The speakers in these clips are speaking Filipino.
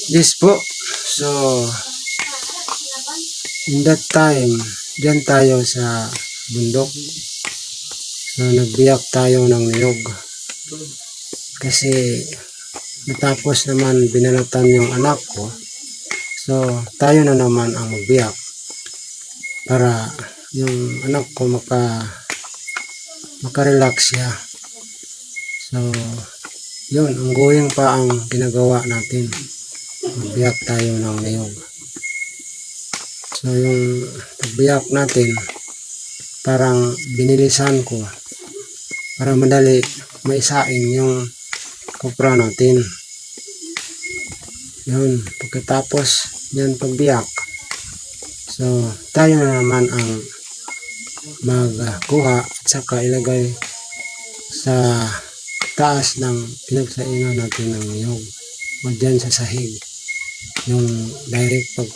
Yes po. So, in that time, dyan tayo sa bundok. So, nagbiyak tayo ng niyog. Kasi, natapos naman binalatan yung anak ko. So, tayo na naman ang magbiyak. Para yung anak ko makarelax siya. So, yun, ongoing pa ang ginagawa natin. Magbiyak tayo ng niyog. So, yung pagbiyak natin, parang binilisan ko para madali maisain yung kopra natin. Yun, pagkatapos yan pagbiyak, so tayo na naman ang magkuha at saka ilagay sa taas ng pinagsaingan natin ng niyog o dyan sa sahig, yung direct pag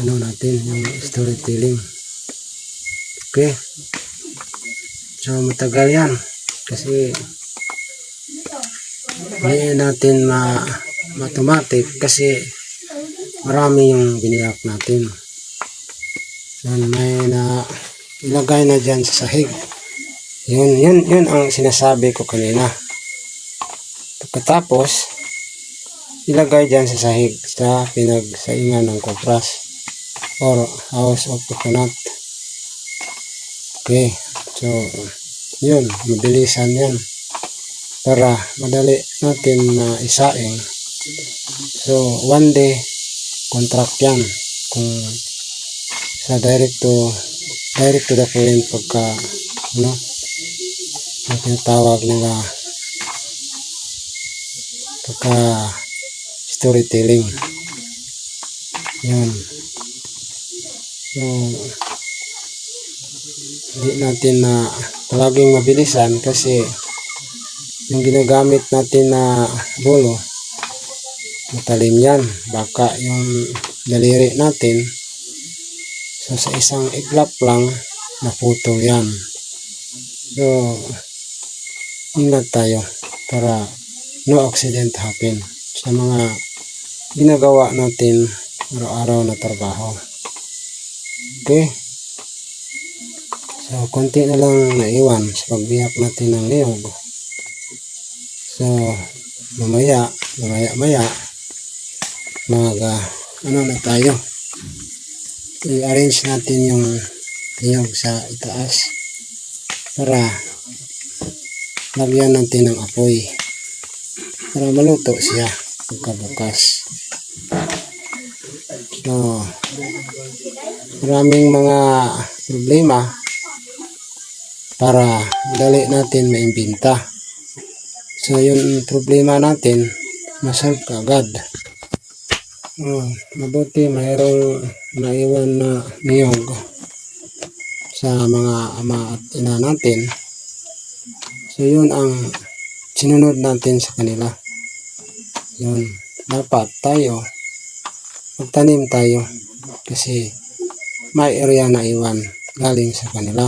ano natin, yung storytelling. Okay, so matagal yan kasi hindi natin automatic kasi marami yung biniyak natin. So, may na ilagay na dyan sa sahig. Yun ang sinasabi ko kanina. Pagkatapos ilagay dyan sa sahig sa pinagsaingan ng kopras or house of coconut. Okay, so yun, mabilisan yan para madali natin na isaing. So one day contract yan kung sa direct to the point pagka ang tinatawag nila pagka storytelling. Yan. So hindi natin na palaging mabilisan kasi yung ginagamit natin na bolo matalim yan, baka yung daliri natin so sa isang iglap lang naputol yan. So ingat tayo para no accident happen sa mga ginagawa natin araw-araw na trabaho. Okay, so konti na lang naiwan sa pagbiyak natin ng niyog. So mamaya ano na tayo, i-arrange natin yung niyog sa itaas para lagyan natin ng apoy para maluto siya pagkabukas. So maraming mga problema para dali natin maimbenta. So yung problema natin masolve kaagad. Mabuti mayroong naiwan na niyog sa mga ama at ina natin. So yun ang sinunod natin sa kanila. Yun, dapat tayo magtanim tayo kasi may area na iwan galing sa kanila.